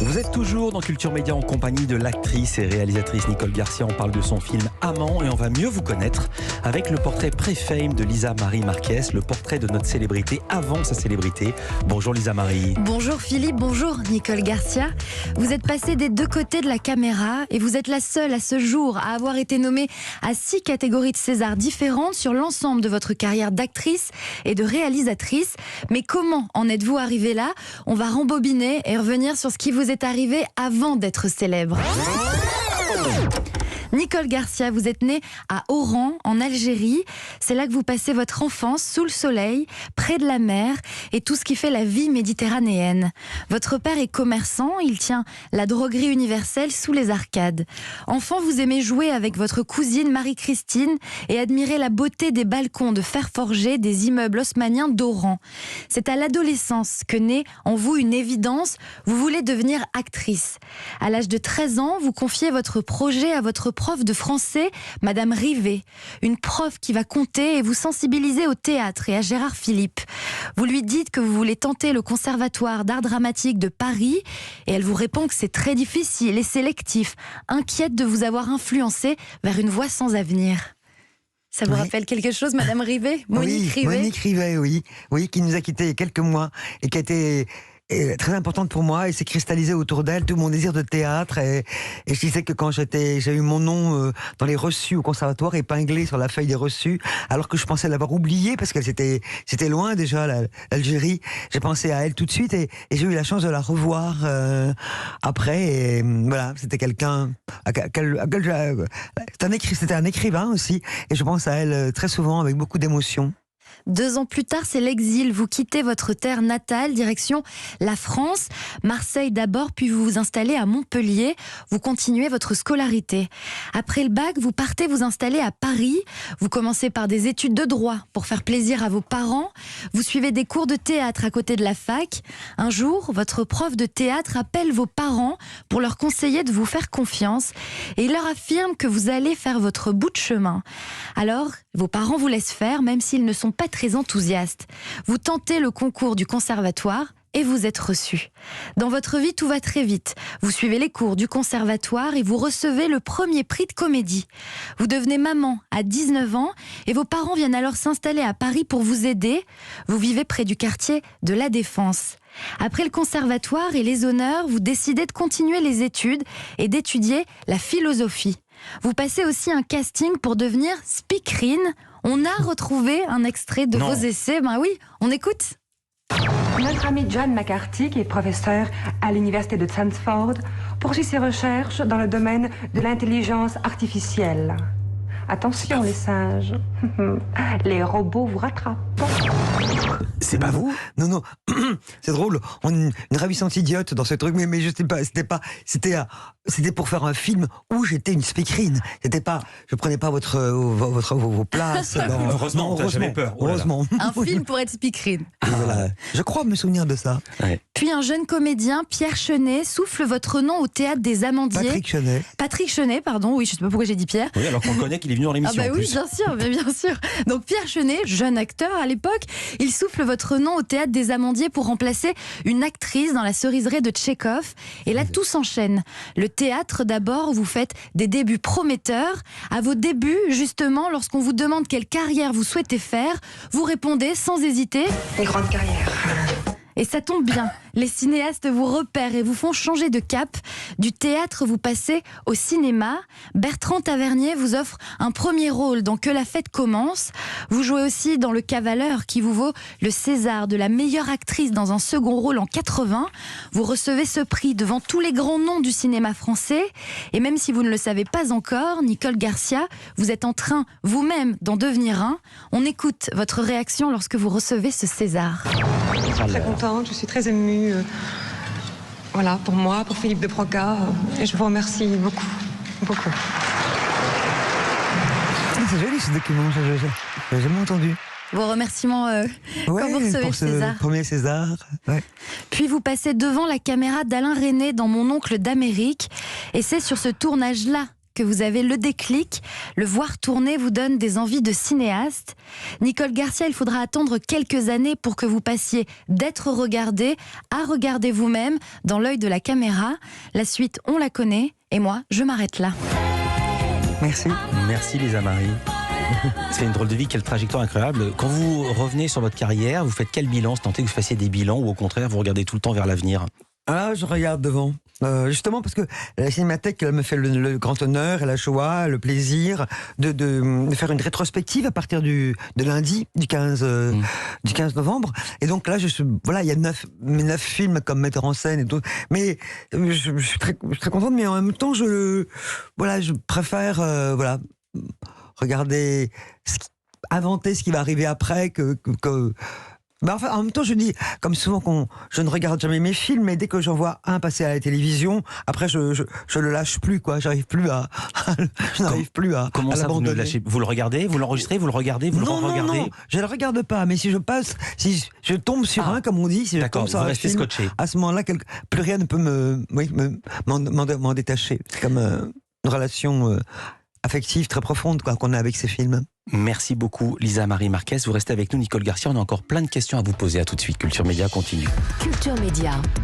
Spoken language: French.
Vous êtes toujours dans Culture Média en compagnie de l'actrice et réalisatrice Nicole Garcia. On parle de son film Amant et on va mieux vous connaître avec le portrait pré-fame de Lisa Marie Marquez, le portrait de notre célébrité avant sa célébrité. Bonjour Lisa Marie. Bonjour Philippe, bonjour Nicole Garcia. Vous êtes passée des deux côtés de la caméra et vous êtes la seule à ce jour à avoir été nommée à 6 catégories de César différentes sur l'ensemble de votre carrière d'actrice et de réalisatrice. Mais comment en êtes-vous arrivée là? On va rembobiner et revenir sur ce qui vous est arrivé avant d'être célèbre. Nicole Garcia, vous êtes née à Oran, en Algérie. C'est là que vous passez votre enfance, sous le soleil, près de la mer et tout ce qui fait la vie méditerranéenne. Votre père est commerçant, il tient la droguerie universelle sous les arcades. Enfant, vous aimez jouer avec votre cousine Marie-Christine et admirer la beauté des balcons de fer forgé des immeubles haussmanniens d'Oran. C'est à l'adolescence que naît en vous une évidence, vous voulez devenir actrice. À l'âge de 13 ans, vous confiez votre projet à votre prof de français, Madame Rivet, une prof qui va compter et vous sensibiliser au théâtre et à Gérard Philippe. Vous lui dites que vous voulez tenter le conservatoire d'art dramatique de Paris et elle vous répond que c'est très difficile et sélectif, inquiète de vous avoir influencé vers une voie sans avenir. Ça vous rappelle quelque chose, Madame Rivet? Monique Rivet? Monique Rivet, oui, qui nous a quittés il y a quelques mois et qui a été très importante pour moi et s'est cristallisé autour d'elle tout mon désir de théâtre et je disais que quand j'ai eu mon nom dans les reçus au conservatoire épinglé sur la feuille des reçus alors que je pensais l'avoir oublié parce qu'elle c'était loin déjà l'Algérie, j'ai pensé à elle tout de suite et j'ai eu la chance de la revoir après et voilà, c'était quelqu'un c'était un écrivain aussi et je pense à elle très souvent avec beaucoup d'émotion. 2 ans plus tard, c'est l'exil. Vous quittez votre terre natale, direction la France. Marseille d'abord, puis vous vous installez à Montpellier. Vous continuez votre scolarité. Après le bac, vous partez vous installer à Paris. Vous commencez par des études de droit pour faire plaisir à vos parents. Vous suivez des cours de théâtre à côté de la fac. Un jour, votre prof de théâtre appelle vos parents pour leur conseiller de vous faire confiance. Et il leur affirme que vous allez faire votre bout de chemin. Alors, vos parents vous laissent faire, même s'ils ne sont pas très enthousiaste. Vous tentez le concours du conservatoire et vous êtes reçu. Dans votre vie, tout va très vite. Vous suivez les cours du conservatoire et vous recevez le premier prix de comédie. Vous devenez maman à 19 ans et vos parents viennent alors s'installer à Paris pour vous aider. Vous vivez près du quartier de La Défense. Après le conservatoire et les honneurs, vous décidez de continuer les études et d'étudier la philosophie. Vous passez aussi un casting pour devenir speakerine. On a retrouvé un extrait de vos essais. Ben oui, on écoute. Notre ami John McCarthy, qui est professeur à l'université de Stanford, poursuit ses recherches dans le domaine de l'intelligence artificielle. Attention les singes, les robots vous rattrapent. C'est pas vous? Non, c'est drôle. On est une ravissante idiote dans ce truc, mais je sais pas. C'était pour faire un film où j'étais une speakerine. Je prenais pas vos places. Heureusement, j'avais peur. Heureusement. Un film pour être speakerine. Voilà. Je crois me souvenir de ça. Ouais. Puis un jeune comédien, Pierre Chenet, souffle votre nom au théâtre des Amandiers. Patrick Chenet, pardon. Oui, je sais pas pourquoi j'ai dit Pierre. Oui, alors qu'on connaît qu'il est venu dans l'émission. Ah bah oui, bien sûr. Donc Pierre Chenet, jeune acteur à l'époque, il souffle votre nom au théâtre des Amandiers pour remplacer une actrice dans La Ceriseraie de Tchekhov. Et là, tout s'enchaîne. Le théâtre d'abord, vous faites des débuts prometteurs. À vos débuts, justement, lorsqu'on vous demande quelle carrière vous souhaitez faire, vous répondez sans hésiter. Une grande carrière. Et ça tombe bien, les cinéastes vous repèrent et vous font changer de cap. Du théâtre, vous passez au cinéma. Bertrand Tavernier vous offre un premier rôle dans Que la fête commence. Vous jouez aussi dans Le Cavaleur qui vous vaut le César de la meilleure actrice dans un second rôle en 80. Vous recevez ce prix devant tous les grands noms du cinéma français. Et même si vous ne le savez pas encore, Nicole Garcia, vous êtes en train vous-même d'en devenir un. On écoute votre réaction lorsque vous recevez ce César. Je suis très contente, je suis très émue. Voilà, pour moi, pour Philippe de Broca. Et je vous remercie beaucoup. C'est joli ce document, j'ai jamais entendu. Vos remerciements quand vous recevez le César. Premier César. Ouais. Puis vous passez devant la caméra d'Alain Resnais dans Mon oncle d'Amérique. Et c'est sur ce tournage-là que vous avez le déclic. Le voir tourner vous donne des envies de cinéaste. Nicole Garcia, il faudra attendre quelques années pour que vous passiez d'être regardé à regarder vous-même dans l'œil de la caméra. La suite, on la connaît. Et moi, je m'arrête là. Merci. Merci Lisa Marie. C'est une drôle de vie, quelle trajectoire incroyable. Quand vous revenez sur votre carrière, vous faites quel bilan? C'est tenté que vous fassiez des bilans ou au contraire, vous regardez tout le temps vers l'avenir? Ah, je regarde devant. Justement parce que la Cinémathèque me fait le grand honneur et la joie, le plaisir de faire une rétrospective à partir de lundi, du 15 novembre. Et donc là, il y a 9 films comme metteur en scène et tout. Mais je suis très contente, mais en même temps, je préfère regarder, inventer ce qui va arriver après que enfin, en même temps, je dis, comme souvent, je ne regarde jamais mes films, mais dès que j'en vois un passer à la télévision, après, je le lâche plus, quoi. J'arrive plus à Comment ça, vous ne l'abandonner. lâchez? Vous le regardez, vous l'enregistrez, vous le regardez, vous le regardez? Non, je ne le regarde pas, mais si je tombe sur un, comme on dit, si je D'accord, tombe sur vous un restez film, scotché. à ce moment-là, plus rien ne peut m'en détacher. C'est comme une relation affective très profonde, quoi, qu'on a avec ces films. Merci beaucoup Lisa Marie Marquez. Vous restez avec nous, Nicole Garcia. On a encore plein de questions à vous poser. À tout de suite. Culture Média continue. Culture Média.